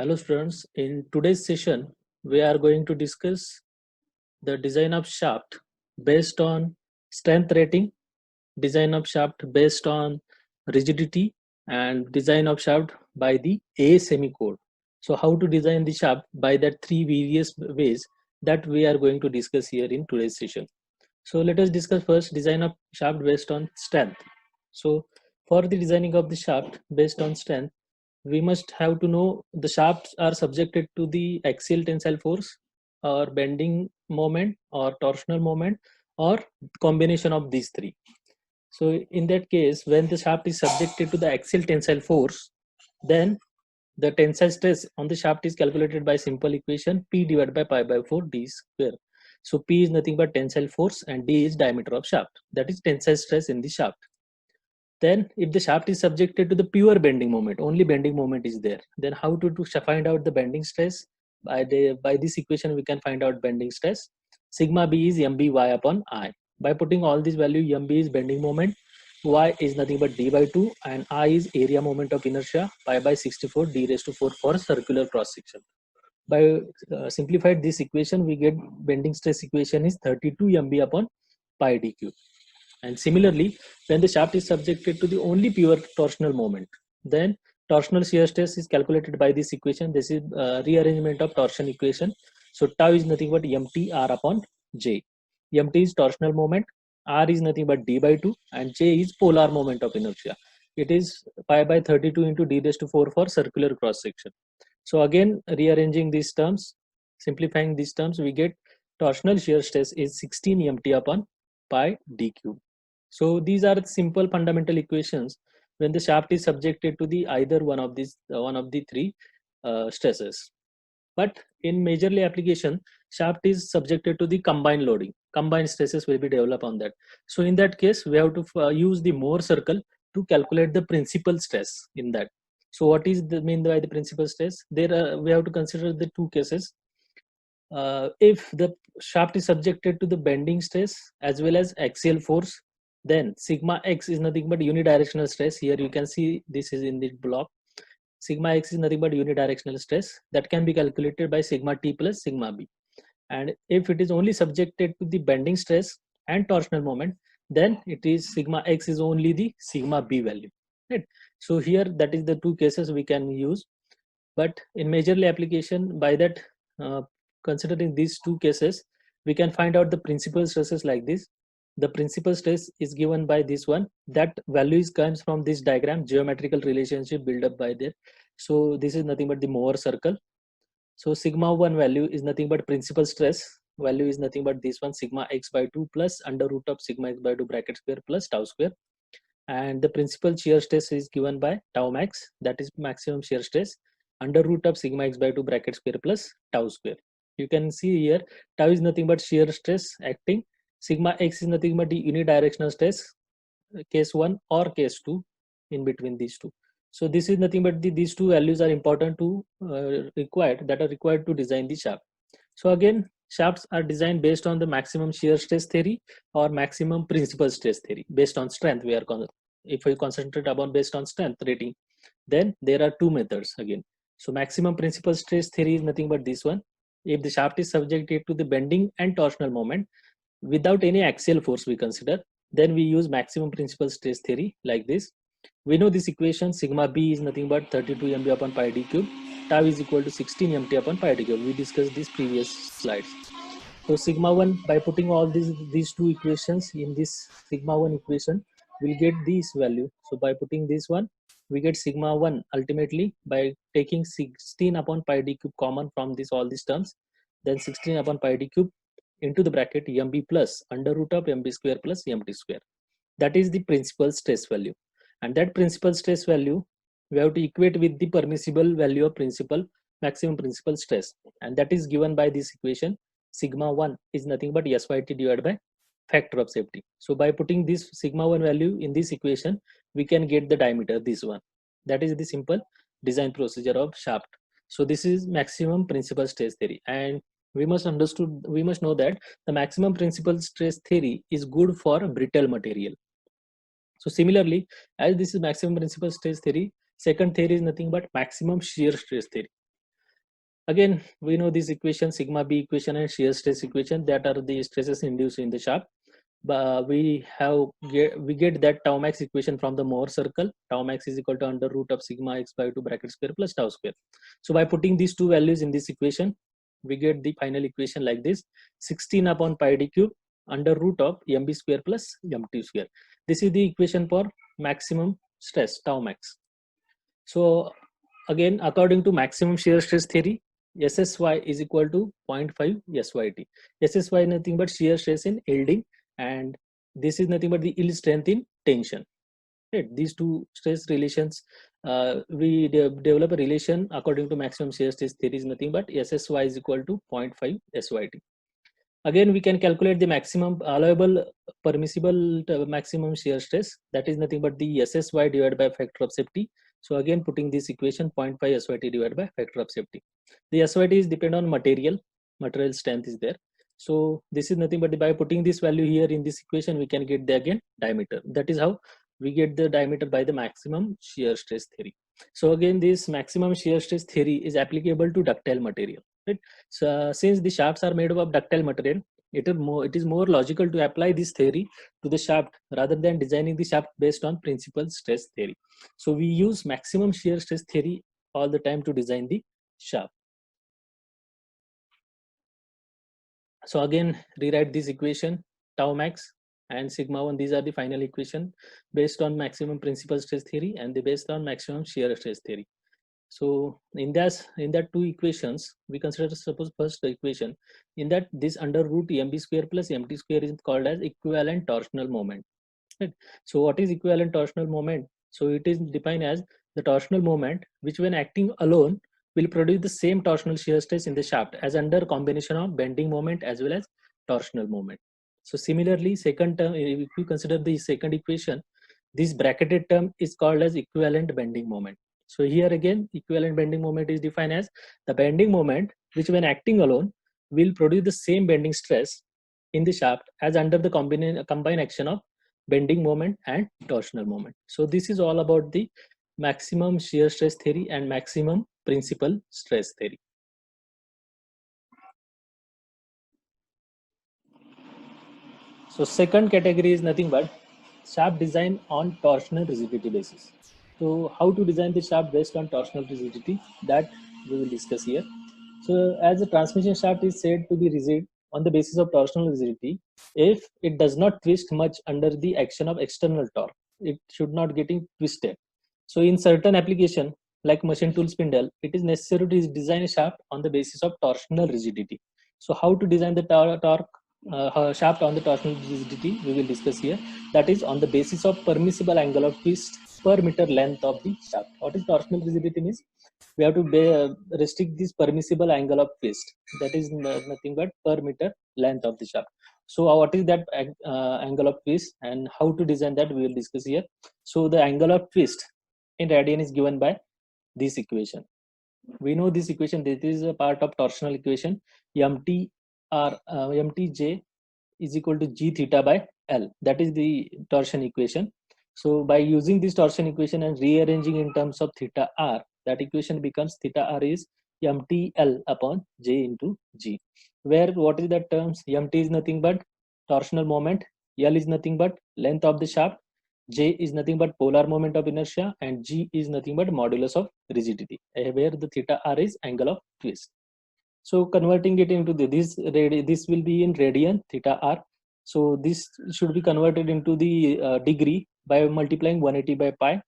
Hello students, in today's session we are going to discuss the design of shaft based on strength rating, design of shaft based on rigidity, and design of shaft by the ASME code. So how to design the shaft by that three various ways that we are going to discuss here in today's session. So let us discuss first design of shaft based on strength. So for the designing of the shaft based on strength, we must have to know the shafts are subjected to the axial tensile force or bending moment or torsional moment or combination of these three. So in that case, when the shaft is subjected to the axial tensile force, then the tensile stress on the shaft is calculated by simple equation P divided by pi by 4 d square. So P is nothing but tensile force and d is diameter of shaft. That is tensile stress in the shaft. Then if the shaft is subjected to the pure bending moment, only bending moment is there, then how to find out the bending stress? By this equation we can find out bending stress. Sigma b is mby upon I. By putting all these value, mb is bending moment, y is nothing but d by 2, and I is area moment of inertia, pi by 64 d raised to 4 for circular cross section. By simplified this equation, we get bending stress equation is 32 mb upon pi d cube. And similarly, when the shaft is subjected to the only pure torsional moment, then torsional shear stress is calculated by this equation. This is rearrangement of torsion equation. So tau is nothing but mt r upon j. Mt is torsional moment, r is nothing but d by 2, and j is polar moment of inertia. It is pi by 32 into d raised to 4 for circular cross section. So again, rearranging these terms, simplifying these terms, we get torsional shear stress is 16 mt upon pi d cube. So these are simple fundamental equations when the shaft is subjected to the either one of these one of the three stresses. But in majorly application, shaft is subjected to the combined loading. Combined stresses will be developed on that. So in that case, we have to use the Mohr circle to calculate the principal stress in that. So what is the mean by the principal stress? There we have to consider the two cases. If the shaft is subjected to the bending stress as well as axial force, then sigma x is nothing but unidirectional stress. Here you can see this is in the block. Sigma x is nothing but unidirectional stress that can be calculated by sigma t plus sigma b. And if it is only subjected to the bending stress and torsional moment, then it is sigma x is only the sigma b value. Right? So here that is the two cases we can use. But in majorly application, by that considering these two cases, we can find out the principal stresses like this. The principal stress is given by this one. That value comes from this diagram, geometrical relationship built up by there. So this is nothing but the Mohr circle. So sigma 1 value is nothing but principal stress value is nothing but this one, sigma x by 2 plus under root of sigma x by 2 bracket square plus tau square. And the principal shear stress is given by tau max, that is maximum shear stress, under root of sigma x by 2 bracket square plus tau square. You can see here tau is nothing but shear stress acting, sigma x is nothing but the unidirectional stress, case 1 or case 2 in between these two. So this is nothing but these two values are important to required to design the shaft. So again, shafts are designed based on the maximum shear stress theory or maximum principal stress theory based on strength. If we concentrate upon based on strength rating, then there are two methods again. So maximum principal stress theory is nothing but this one. If the shaft is subjected to the bending and torsional moment without any axial force we consider, then we use maximum principal stress theory like this. We know this equation, sigma b is nothing but 32 mb upon pi d cube, tau is equal to 16 mt upon pi d cube. We discussed this previous slides. So sigma 1, by putting all these two equations in this sigma 1 equation, we'll get this value. So by putting this one, we get sigma 1 ultimately by taking 16 upon pi d cube common from this all these terms, then 16 upon pi d cube into the bracket mb plus under root of mb square plus mt square. That is the principal stress value. And that principal stress value we have to equate with the permissible value of maximum principal stress, and that is given by this equation. Sigma 1 is nothing but syt divided by factor of safety. So by putting this sigma 1 value in this equation, we can get the diameter, this one. That is the simple design procedure of shaft. So this is maximum principal stress theory, and we must know that the maximum principal stress theory is good for brittle material. So similarly, as this is maximum principal stress theory, second theory is nothing but maximum shear stress theory. Again, we know this equation, sigma b equation and shear stress equation, that are the stresses induced in the shaft. But we get that tau max equation from the Mohr circle. Tau max is equal to under root of sigma x by 2 bracket square plus tau square. So by putting these two values in this equation, we get the final equation like this: 16 upon pi d cube under root of mb square plus mt square. This is the equation for maximum stress, tau max. So again, according to maximum shear stress theory, SSY is equal to 0.5 SYT. SSY is nothing but shear stress in yielding, and this is nothing but the yield strength in tension. Right? These two stress relations, we develop a relation according to maximum shear stress theory is nothing but SSY is equal to 0.5 SYT. Again, we can calculate the maximum allowable permissible maximum shear stress, that is nothing but the SSY divided by factor of safety. So again, putting this equation, 0.5 SYT divided by factor of safety. The SYT is depend on material strength is there. So this is nothing but by putting this value here in this equation, we can get the again diameter. That is how we get the diameter by the maximum shear stress theory. So again, this maximum shear stress theory is applicable to ductile material. Right? So since the shafts are made up of ductile material, it is more logical to apply this theory to the shaft rather than designing the shaft based on principal stress theory. So we use maximum shear stress theory all the time to design the shaft. So again, rewrite this equation, tau max and sigma 1, these are the final equation based on maximum principal stress theory and based on maximum shear stress theory. So in that two equations, we consider, suppose first equation, in that this under root mb square plus mt square is called as equivalent torsional moment. Right? So what is equivalent torsional moment? So it is defined as the torsional moment which when acting alone will produce the same torsional shear stress in the shaft as under combination of bending moment as well as torsional moment. So similarly, second term, if you consider the second equation, this bracketed term is called as equivalent bending moment. So here again, equivalent bending moment is defined as the bending moment which when acting alone will produce the same bending stress in the shaft as under the combined action of bending moment and torsional moment. So this is all about the maximum shear stress theory and maximum principal stress theory. So second category is nothing but shaft design on torsional rigidity basis. So how to design the shaft based on torsional rigidity, that we will discuss here. So as a transmission shaft is said to be rigid on the basis of torsional rigidity if it does not twist much under the action of external torque. It should not getting twisted. So in certain application like machine tool spindle, it is necessary to design a shaft on the basis of torsional rigidity. So how to design the torque shaft on the torsional rigidity we will discuss here. That is on the basis of permissible angle of twist per meter length of the shaft. What is torsional rigidity means? We have to restrict this permissible angle of twist, that is nothing but per meter length of the shaft. So what is that angle of twist and how to design that we will discuss here. So the angle of twist in radian is given by this equation. We know this equation, this is a part of torsional equation. Mtj is equal to g theta by L, that is the torsion equation. So by using this torsion equation and rearranging in terms of theta r, that equation becomes theta r is mtl upon j into g, where what is that terms? Mt is nothing but torsional moment, L is nothing but length of the shaft, j is nothing but polar moment of inertia, and g is nothing but modulus of rigidity, where the theta r is angle of twist. So converting it into this will be in radian theta r. So this should be converted into the degree by multiplying 180 by pi.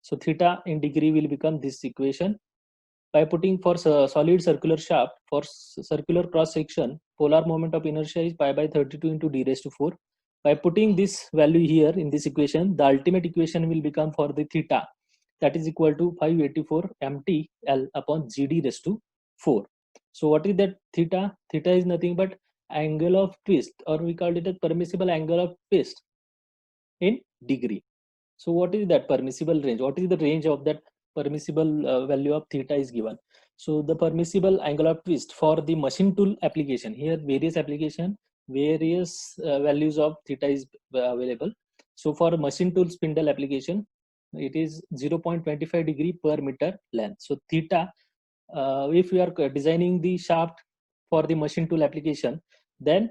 So theta in degree will become this equation. By putting for solid circular shaft, for circular cross section, polar moment of inertia is pi by 32 into d raised to 4. By putting this value here in this equation, the ultimate equation will become for the theta, that is equal to 584 mtl upon gd raised to 4. So what is that theta? Theta is nothing but angle of twist, or we call it a permissible angle of twist in degree. So what is that permissible range? What is the range of that permissible value of theta is given? So the permissible angle of twist for the machine tool application, here various application, various values of theta is available. So for machine tool spindle application, it is 0.25 degree per meter length. So theta if we are designing the shaft for the machine tool application, then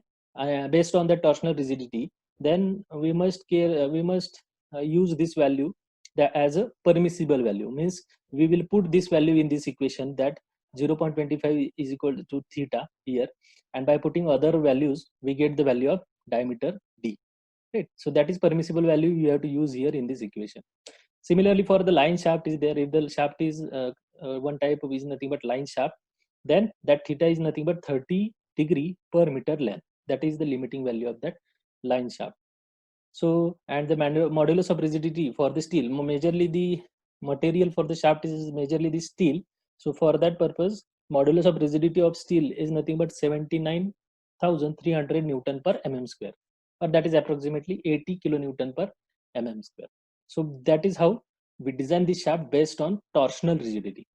based on the torsional rigidity, then we must use this value that as a permissible value. Means we will put this value in this equation, that 0.25 is equal to theta here, and by putting other values we get the value of diameter d, right? So that is permissible value you have to use here in this equation. Similarly, for the line shaft is there, if the shaft is one type of is nothing but line shaft, then that theta is nothing but 30 degree per meter length. That is the limiting value of that line shaft. So, and the modulus of rigidity for the steel, majorly the material for the shaft is majorly the steel. So for that purpose, modulus of rigidity of steel is nothing but 79,300 Newton per mm square, or that is approximately 80 kilonewton per mm square. So that is how we design the shaft based on torsional rigidity.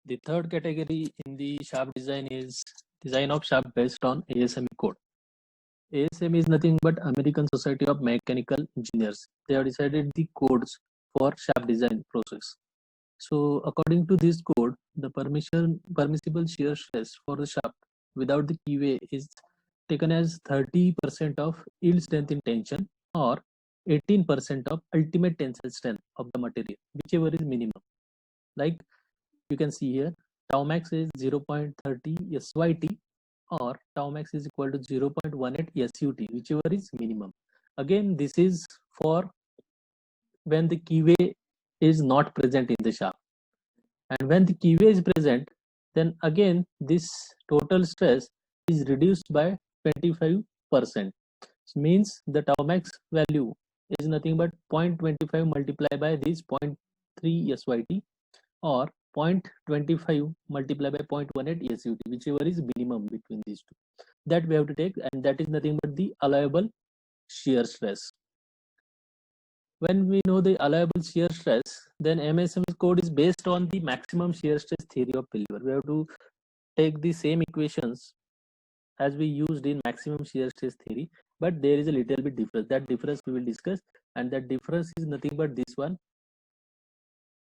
The third category in the shaft design is design of shaft based on ASME code. ASME is nothing but American Society of Mechanical Engineers. They have decided the codes for shaft design process. So according to this code, the permissible shear stress for the shaft without the keyway is taken as 30% of yield strength in tension, or 18% of ultimate tensile strength of the material, whichever is minimum. Like you can see here, tau max is 0.30 SYT, or tau max is equal to 0.18 SUT, whichever is minimum. Again, this is for when the keyway is not present in the shaft. And when the keyway is present, then again this total stress is reduced by 25%. Means the tau max value is nothing but 0.25 multiplied by this 0.3 SYT, or 0.25 multiplied by 0.18 SUT, whichever is minimum between these two. That we have to take, and that is nothing but the allowable shear stress. When we know the allowable shear stress, then MSM code is based on the maximum shear stress theory of Pilliver. We have to take the same equations as we used in maximum shear stress theory, but there is a little bit difference. That difference we will discuss, and that difference is nothing but this one.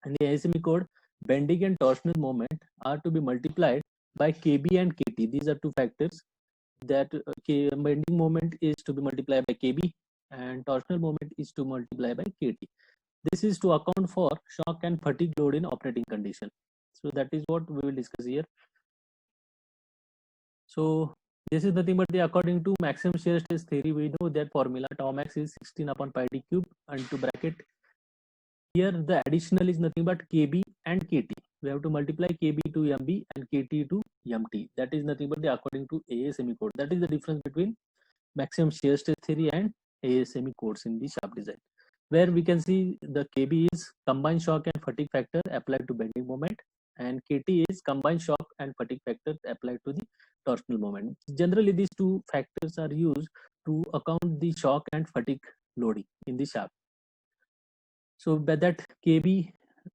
In the ASME code, bending and torsional moment are to be multiplied by KB and KT. These are two factors. That bending moment is to be multiplied by KB, and torsional moment is to multiply by KT. This is to account for shock and fatigue load in operating condition. So that is what we will discuss here. So this is nothing but the according to maximum shear stress theory, we know that formula tau max is 16 upon pi d cube, and to bracket here the additional is nothing but KB and KT. We have to multiply KB to MB and KT to MT. That is nothing but the according to ASME code. That is the difference between maximum shear stress theory and ASME codes in the shaft design, where we can see the KB is combined shock and fatigue factor applied to bending moment, and KT is combined shock and fatigue factor applied to the torsional moment. Generally, these two factors are used to account the shock and fatigue loading in the shaft. So by that KB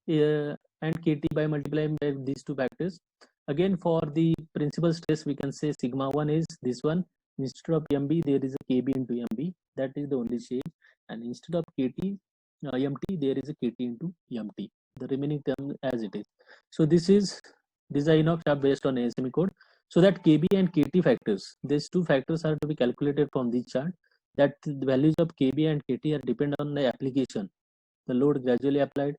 and KT by multiplying by these two factors. Again, for the principal stress, we can say sigma 1 is this one. Instead of MB, there is a KB into MB. That is the only change. And instead of KT, MT, there is a KT into MT. The remaining term as it is. So this is design of shaft based on ASME code. So that KB and KT factors, these two factors are to be calculated from this chart. That the values of KB and KT are depend on the application. The load gradually applied,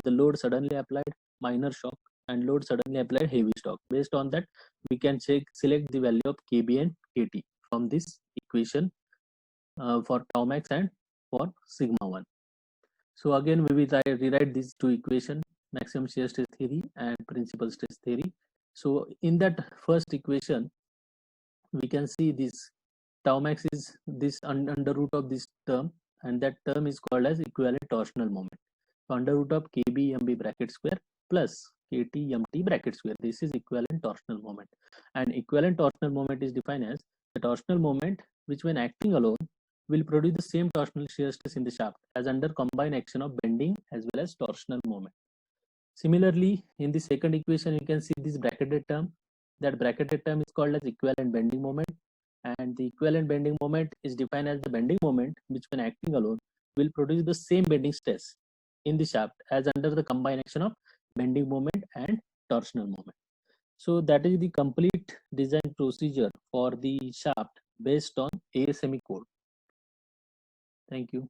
the load suddenly applied, minor shock, and load suddenly applied, heavy shock. Based on that, we can select the value of KB and KT from this equation for tau max and for sigma 1. So again, we will rewrite these two equations, maximum shear stress theory and principal stress theory. So in that first equation, we can see this tau max is this under root of this term, and that term is called as equivalent torsional moment. So under root of KB MB bracket square plus KT MT bracket square. This is equivalent torsional moment. And equivalent torsional moment is defined as the torsional moment which, when acting alone, will produce the same torsional shear stress in the shaft as under combined action of bending as well as torsional moment. Similarly, in the second equation, you can see this bracketed term. That bracketed term is called as equivalent bending moment, and the equivalent bending moment is defined as the bending moment which, when acting alone, will produce the same bending stress in the shaft as under the combined action of bending moment and torsional moment. So that is the complete design procedure for the shaft based on ASME code. Thank you.